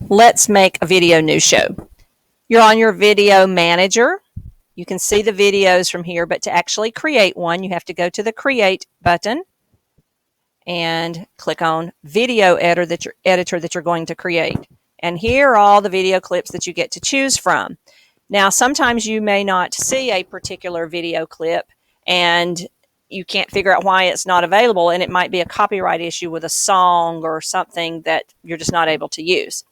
Let's make a video news show. You're on your video manager. You can see the videos from here, but to actually create one, you have to go to the Create button and click on Video Editor that you're going to create. And here are all the video clips that you get to choose from. Now, sometimes you may not see a particular video clip and you can't figure out why it's not available, and it might be a copyright issue with a song or something that you're just not able to use.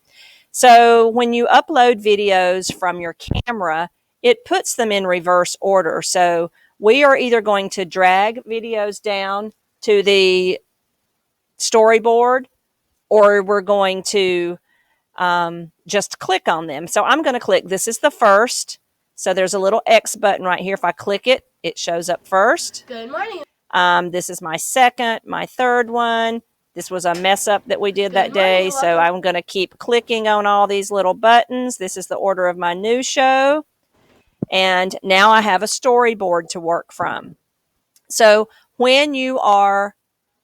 So when you upload videos from your camera, it puts them in reverse order. So we are either going to drag videos down to the storyboard, or we're going to just click on them. So I'm going to click, this is the first. So there's a little X button right here. If I click it, it shows up first. Good morning. This is my second, my third one. This was a mess up that we did that day, so I'm going to keep clicking on all these little buttons. This is the order of my news show. And now I have a storyboard to work from. So when you are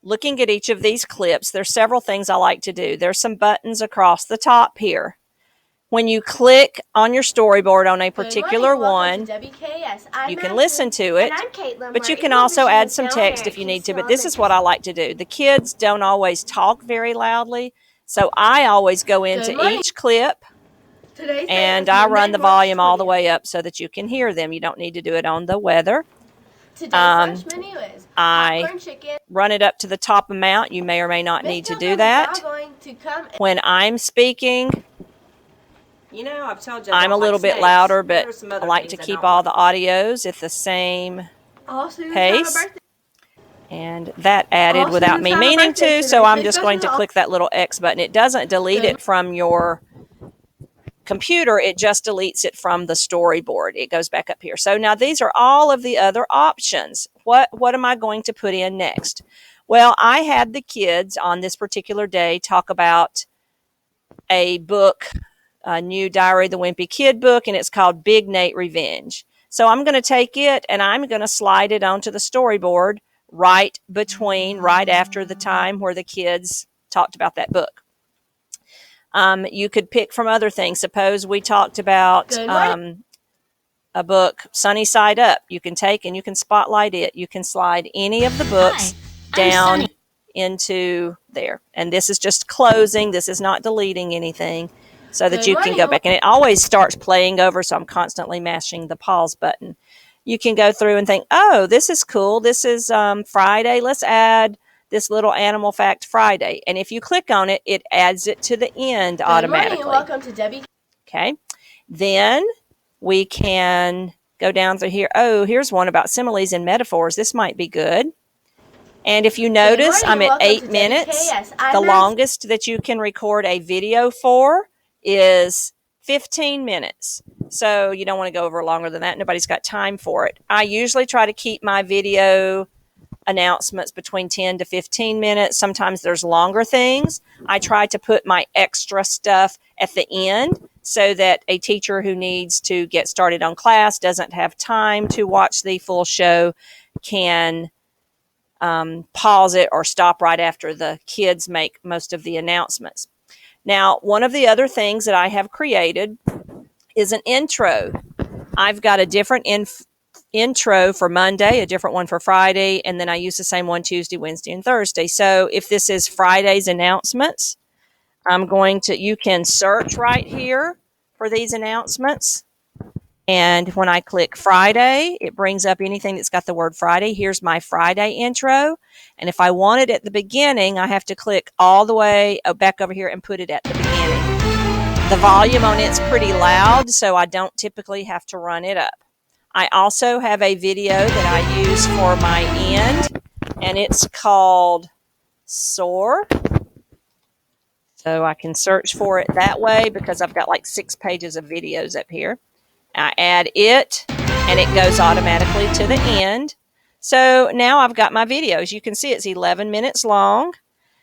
looking at each of these clips, there's several things I like to do. There's some buttons across the top here. When you click on your storyboard on a particular one, you can listen to it, but you can also add some text if you need to. But this is what I like to do. The kids don't always talk very loudly, so I always go into each clip and I run the volume all the way up so that you can hear them. You don't need to do it on the weather. I run it up to the top amount. You may or may not need to do that. When I'm speaking, you know, I've told you I'm a little bit louder, but I like to keep all the audios at the same pace. And that added without me meaning to, so I'm just going to click that little X button. It doesn't delete it from your computer, it just deletes it from the storyboard. It goes back up here. So now these are all of the other options. What am I going to put in next? Well, I had the kids on this particular day talk about a book, a new Diary of the Wimpy Kid book, and it's called Big Nate Revenge. So I'm going to take it and I'm going to slide it onto the storyboard right after the time where the kids talked about that book. You could pick from other things. Suppose we talked about a book, Sunny Side Up. You can take and you can spotlight it. You can slide any of the books down into there. And this is just closing. This is not deleting anything, so that you can go back. And it always starts playing over, so I'm constantly mashing the pause button. You can go through and think, oh, this is cool. This is Friday. Let's add this little Animal Fact Friday. And if you click on it, it adds it to the end automatically. Welcome to Debbie. Okay. Then we can go down through here. Oh, here's one about similes and metaphors. This might be good. And if you notice, I'm at 8 minutes. The longest that you can record a video for is 15 minutes. So you don't want to go over longer than that. Nobody's got time for it. I usually try to keep my video announcements between 10 to 15 minutes. Sometimes there's longer things. I try to put my extra stuff at the end so that a teacher who needs to get started on class, doesn't have time to watch the full show, can pause it or stop right after the kids make most of the announcements. Now, one of the other things that I have created is an intro. I've got a different intro for Monday, a different one for Friday, and then I use the same one Tuesday, Wednesday, and Thursday. So if this is Friday's announcements, you can search right here for these announcements. And when I click Friday, it brings up anything that's got the word Friday. Here's my Friday intro. And if I want it at the beginning, I have to click all the way back over here and put it at the beginning. The volume on it's pretty loud, so I don't typically have to run it up. I also have a video that I use for my end, and it's called Soar. So I can search for it that way because I've got like 6 pages of videos up here. I add it, and it goes automatically to the end. So now I've got my videos. You can see it's 11 minutes long.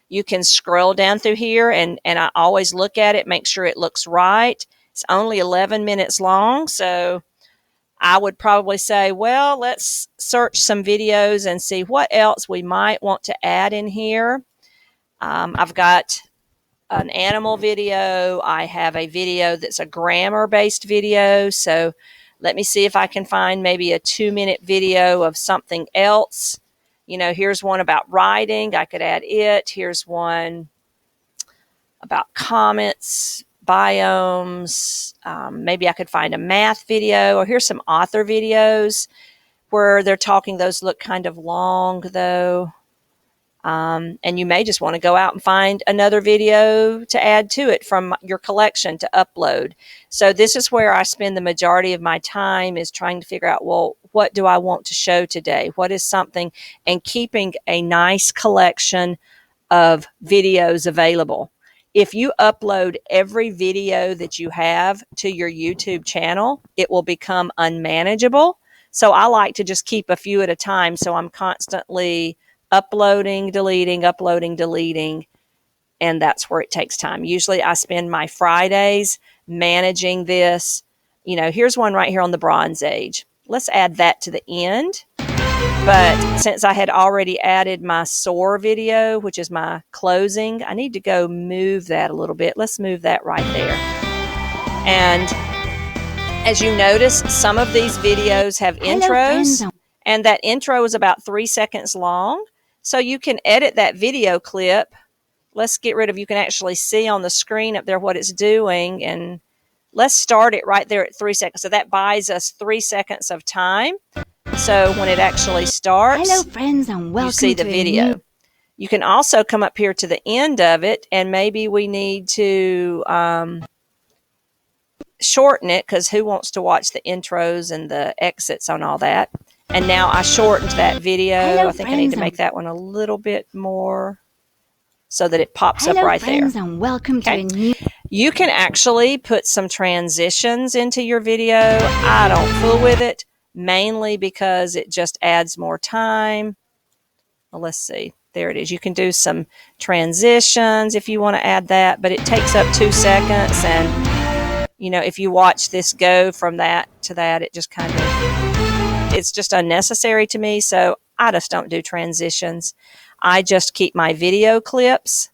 You can scroll down through here, and I always look at it, make sure it looks right. It's only 11 minutes long, so I would probably say, well, let's search some videos and see what else we might want to add in here. I've got an animal video. I have a video that's a grammar-based video. So let me see if I can find maybe a 2-minute video of something else. You know, here's one about writing. I could add it. Here's one about comets, biomes. Maybe I could find a math video, or here's some author videos where they're talking. Those look kind of long though. And you may just want to go out and find another video to add to it from your collection to upload. So this is where I spend the majority of my time, is trying to figure out, well, what do I want to show today? What is something, and keeping a nice collection of videos available. If you upload every video that you have to your YouTube channel, it will become unmanageable. So I like to just keep a few at a time, so I'm constantly uploading, deleting, and that's where it takes time. Usually I spend my Fridays managing this. You know, here's one right here on the Bronze Age. Let's add that to the end. But since I had already added my SOAR video, which is my closing, I need to go move that a little bit. Let's move that right there. And as you notice, some of these videos have intros, and that intro is about 3 seconds long. So you can edit that video clip. Let's get rid of, you can actually see on the screen up there what it's doing, and let's start it right there at 3 seconds. So that buys us 3 seconds of time. So when it actually starts, hello friends, and welcome, you see the video. You can also come up here to the end of it, and maybe we need to shorten it, because who wants to watch the intros and the exits on all that? And now I shortened that video. Hello, I think I need to make that one a little bit more so that it pops up right friends, there. And welcome to a new. You can actually put some transitions into your video. I don't fool with it, mainly because it just adds more time. Well, let's see. There it is. You can do some transitions if you want to add that, but it takes up 2 seconds. And, you know, if you watch this go from that to that, it just kind of, it's just unnecessary to me. So I just don't do transitions. I just keep my video clips,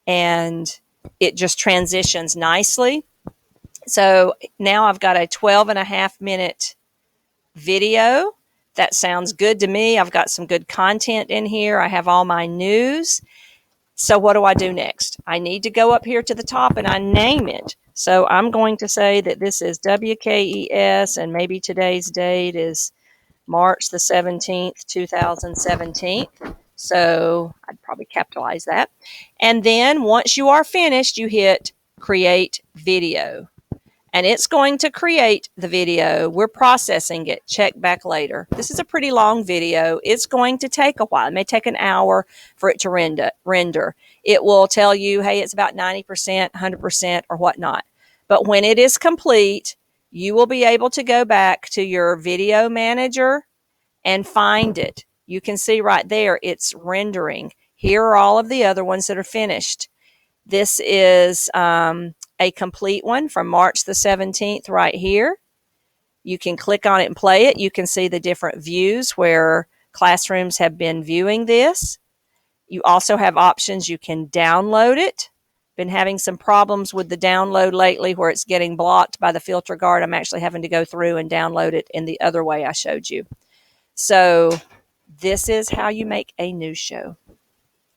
and it just transitions nicely. So now I've got a 12.5-minute video. That sounds good to me. I've got some good content in here. I have all my news. So what do I do next? I need to go up here to the top and I name it. So I'm going to say that this is WKES, and maybe today's date is March the 17th, 2017. So I'd probably capitalize that. And then once you are finished, you hit Create Video. And it's going to create the video. We're processing it. Check back later. This is a pretty long video. It's going to take a while. It may take an hour for it to render. It will tell you, hey, it's about 90%, 100%, or whatnot. But when it is complete, you will be able to go back to your video manager and find it. You can see right there, it's rendering. Here are all of the other ones that are finished. This is a complete one from March the 17th right here. You can click on it and play it. You can see the different views where classrooms have been viewing this. You also have options. You can download it. Been having some problems with the download lately where it's getting blocked by the filter guard. I'm actually having to go through and download it in the other way I showed you. So this is how you make a news show.